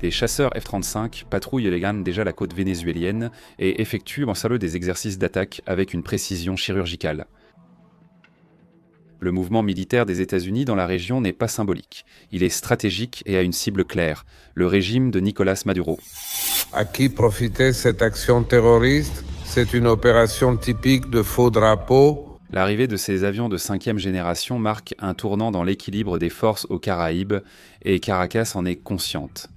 Des chasseurs F-35 patrouillent déjà la côte vénézuélienne et effectuent en salaud des exercices d'attaque avec une précision chirurgicale. Le mouvement militaire des États-Unis dans la région n'est pas symbolique. Il est stratégique et a une cible claire, le régime de Nicolás Maduro. À qui profitait cette action terroriste? C'est une opération typique de faux drapeau. L'arrivée de ces avions de 5e génération marque un tournant dans l'équilibre des forces aux Caraïbes et Caracas en est consciente.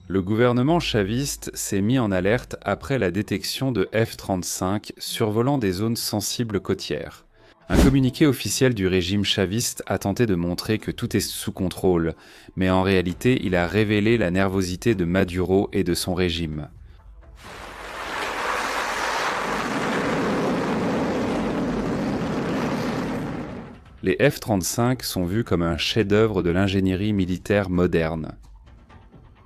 Le gouvernement chaviste s'est mis en alerte après la détection de F-35 survolant des zones sensibles côtières. Un communiqué officiel du régime chaviste a tenté de montrer que tout est sous contrôle, mais en réalité, il a révélé la nervosité de Maduro et de son régime. Les F-35 sont vus comme un chef-d'œuvre de l'ingénierie militaire moderne.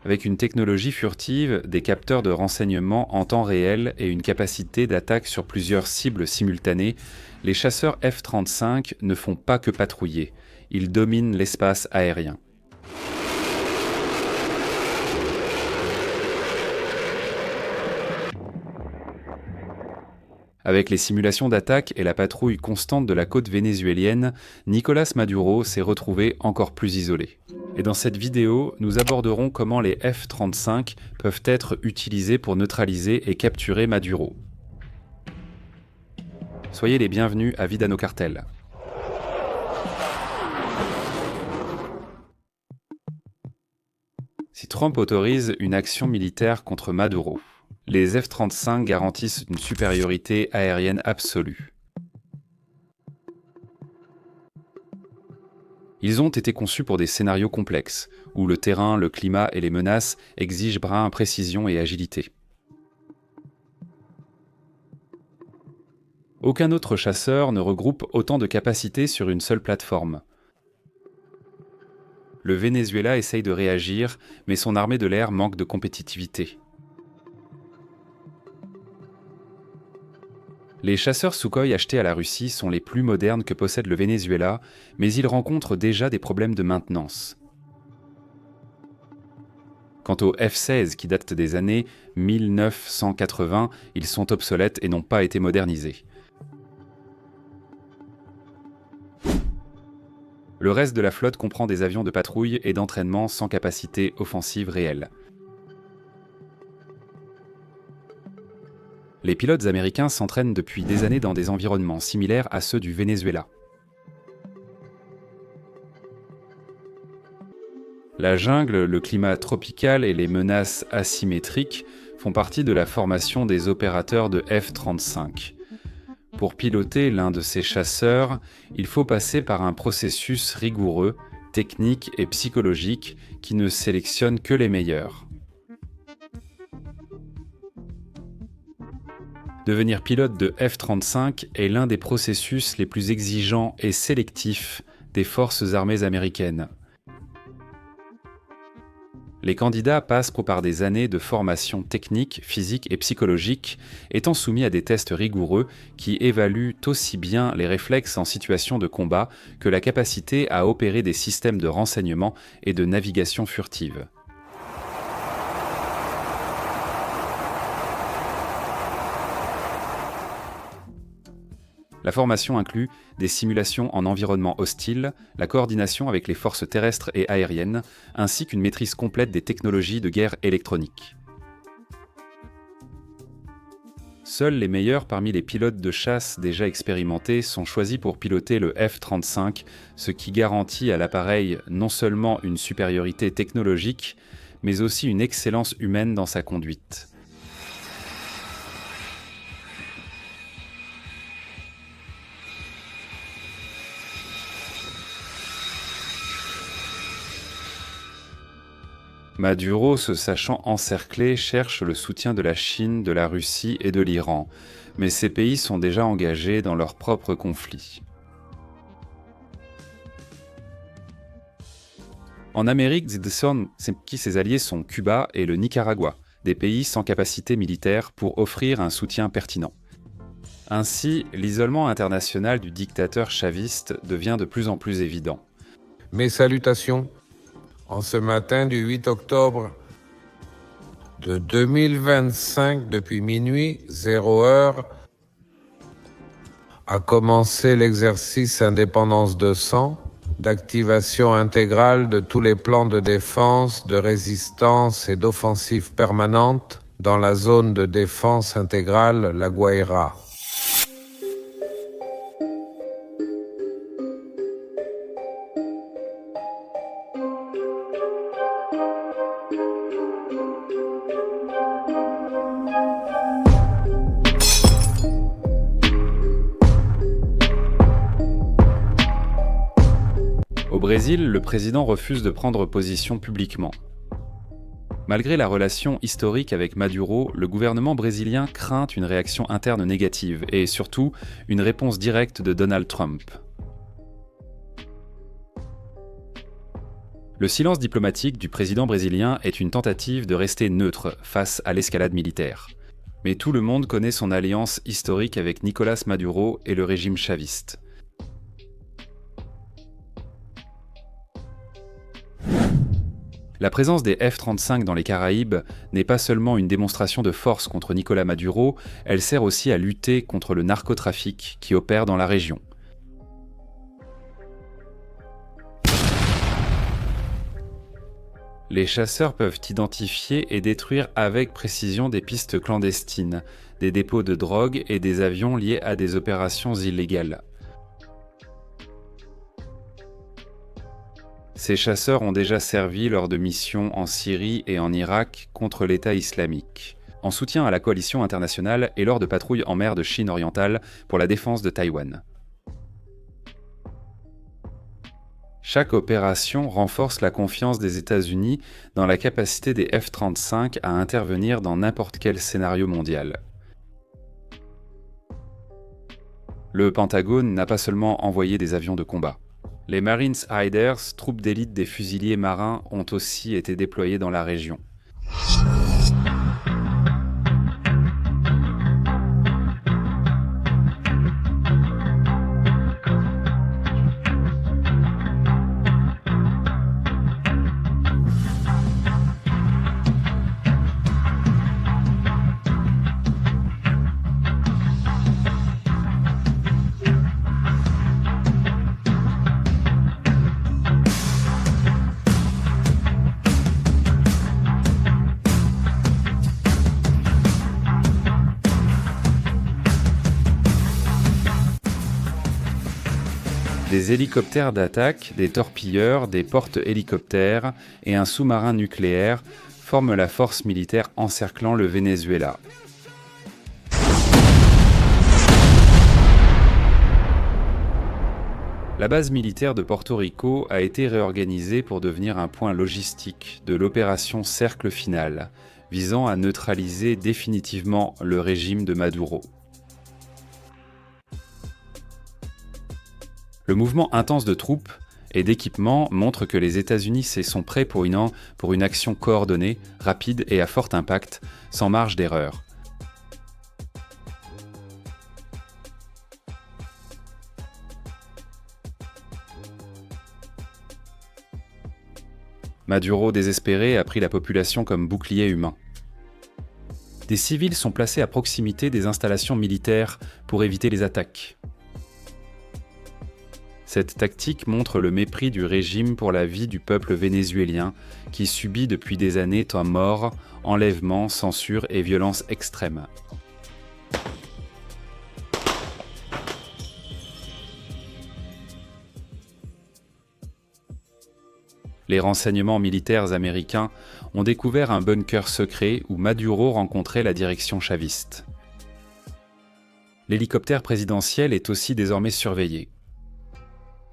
Avec une technologie furtive, des capteurs de renseignement en temps réel et une capacité d'attaque sur plusieurs cibles simultanées, les chasseurs F-35 ne font pas que patrouiller, ils dominent l'espace aérien. Avec les simulations d'attaque et la patrouille constante de la côte vénézuélienne, Nicolás Maduro s'est retrouvé encore plus isolé. Et dans cette vidéo, nous aborderons comment les F-35 peuvent être utilisés pour neutraliser et capturer Maduro. Soyez les bienvenus à Vida no Cartel. Si Trump autorise une action militaire contre Maduro, les F-35 garantissent une supériorité aérienne absolue. Ils ont été conçus pour des scénarios complexes, où le terrain, le climat et les menaces exigent précision et agilité. Aucun autre chasseur ne regroupe autant de capacités sur une seule plateforme. Le Venezuela essaye de réagir, mais son armée de l'air manque de compétitivité. Les chasseurs Sukhoi achetés à la Russie sont les plus modernes que possède le Venezuela, mais ils rencontrent déjà des problèmes de maintenance. Quant aux F-16 qui datent des années 1980, ils sont obsolètes et n'ont pas été modernisés. Le reste de la flotte comprend des avions de patrouille et d'entraînement sans capacité offensive réelle. Les pilotes américains s'entraînent depuis des années dans des environnements similaires à ceux du Venezuela. La jungle, le climat tropical et les menaces asymétriques font partie de la formation des opérateurs de F-35. Pour piloter l'un de ces chasseurs, il faut passer par un processus rigoureux, technique et psychologique qui ne sélectionne que les meilleurs. Devenir pilote de F-35 est l'un des processus les plus exigeants et sélectifs des forces armées américaines. Les candidats passent par des années de formation technique, physique et psychologique, étant soumis à des tests rigoureux qui évaluent aussi bien les réflexes en situation de combat que la capacité à opérer des systèmes de renseignement et de navigation furtive. La formation inclut des simulations en environnement hostile, la coordination avec les forces terrestres et aériennes, ainsi qu'une maîtrise complète des technologies de guerre électronique. Seuls les meilleurs parmi les pilotes de chasse déjà expérimentés sont choisis pour piloter le F-35, ce qui garantit à l'appareil non seulement une supériorité technologique, mais aussi une excellence humaine dans sa conduite. Maduro, se sachant encerclé, cherche le soutien de la Chine, de la Russie et de l'Iran, mais ces pays sont déjà engagés dans leurs propres conflits. En Amérique, ses alliés sont Cuba et le Nicaragua, des pays sans capacité militaire pour offrir un soutien pertinent. Ainsi, l'isolement international du dictateur chaviste devient de plus en plus évident. Mes salutations. En ce matin du 8 octobre de 2025, depuis minuit, 0 heure, a commencé l'exercice Indépendance 200, d'activation intégrale de tous les plans de défense, de résistance et d'offensive permanente dans la zone de défense intégrale La Guaira. Au Brésil, le président refuse de prendre position publiquement. Malgré la relation historique avec Maduro, le gouvernement brésilien craint une réaction interne négative et surtout une réponse directe de Donald Trump. Le silence diplomatique du président brésilien est une tentative de rester neutre face à l'escalade militaire. Mais tout le monde connaît son alliance historique avec Nicolás Maduro et le régime chaviste. La présence des F-35 dans les Caraïbes n'est pas seulement une démonstration de force contre Nicolás Maduro, elle sert aussi à lutter contre le narcotrafic qui opère dans la région. Les chasseurs peuvent identifier et détruire avec précision des pistes clandestines, des dépôts de drogue et des avions liés à des opérations illégales. Ces chasseurs ont déjà servi lors de missions en Syrie et en Irak contre l'État islamique, en soutien à la coalition internationale et lors de patrouilles en mer de Chine orientale pour la défense de Taïwan. Chaque opération renforce la confiance des États-Unis dans la capacité des F-35 à intervenir dans n'importe quel scénario mondial. Le Pentagone n'a pas seulement envoyé des avions de combat. Les Marines Hiders, troupes d'élite des fusiliers marins, ont aussi été déployés dans la région. Des hélicoptères d'attaque, des torpilleurs, des porte-hélicoptères et un sous-marin nucléaire forment la force militaire encerclant le Venezuela. La base militaire de Porto Rico a été réorganisée pour devenir un point logistique de l'opération Cercle Final, visant à neutraliser définitivement le régime de Maduro. Le mouvement intense de troupes et d'équipements montre que les États-Unis sont prêts pour une action coordonnée, rapide et à fort impact, sans marge d'erreur. Maduro, désespéré, a pris la population comme bouclier humain. Des civils sont placés à proximité des installations militaires pour éviter les attaques. Cette tactique montre le mépris du régime pour la vie du peuple vénézuélien qui subit depuis des années temps mort, enlèvements, censure et violences extrêmes. Les renseignements militaires américains ont découvert un bunker secret où Maduro rencontrait la direction chaviste. L'hélicoptère présidentiel est aussi désormais surveillé.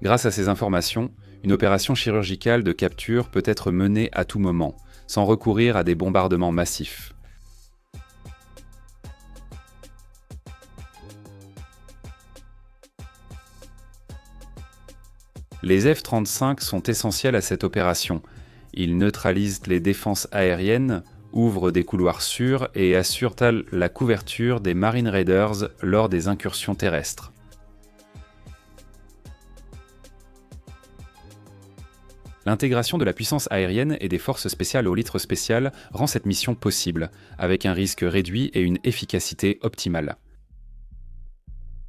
Grâce à ces informations, une opération chirurgicale de capture peut être menée à tout moment, sans recourir à des bombardements massifs. Les F-35 sont essentiels à cette opération. Ils neutralisent les défenses aériennes, ouvrent des couloirs sûrs et assurent la couverture des Marine Raiders lors des incursions terrestres. L'intégration de la puissance aérienne et des forces spéciales au litre spécial rend cette mission possible, avec un risque réduit et une efficacité optimale.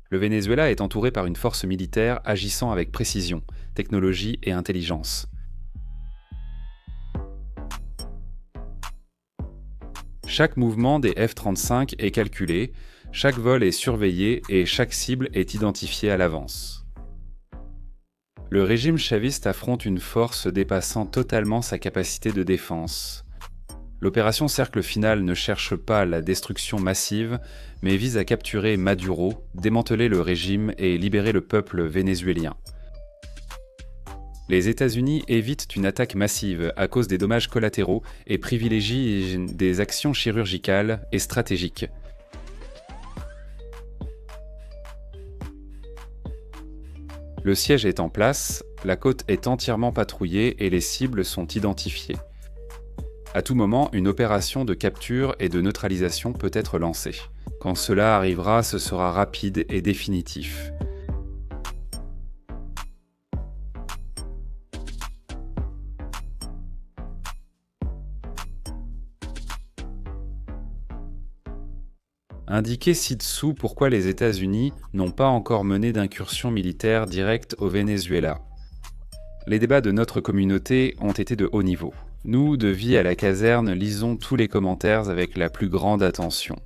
Le Venezuela est entouré par une force militaire agissant avec précision, technologie et intelligence. Chaque mouvement des F-35 est calculé, chaque vol est surveillé et chaque cible est identifiée à l'avance. Le régime chaviste affronte une force dépassant totalement sa capacité de défense. L'opération Cercle Final ne cherche pas la destruction massive, mais vise à capturer Maduro, démanteler le régime et libérer le peuple vénézuélien. Les États-Unis évitent une attaque massive à cause des dommages collatéraux et privilégient des actions chirurgicales et stratégiques. Le siège est en place, la côte est entièrement patrouillée et les cibles sont identifiées. À tout moment, une opération de capture et de neutralisation peut être lancée. Quand cela arrivera, ce sera rapide et définitif. Indiquez ci-dessous pourquoi les États-Unis n'ont pas encore mené d'incursion militaire directe au Venezuela. Les débats de notre communauté ont été de haut niveau. Nous, de Vie à la caserne, lisons tous les commentaires avec la plus grande attention.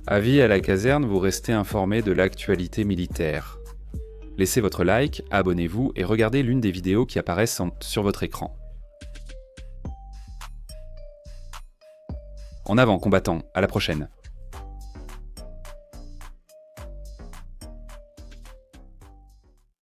À Vie à la caserne, vous restez informé de l'actualité militaire. Laissez votre like, abonnez-vous et regardez l'une des vidéos qui apparaissent sur votre écran. En avant, combattants, à la prochaine.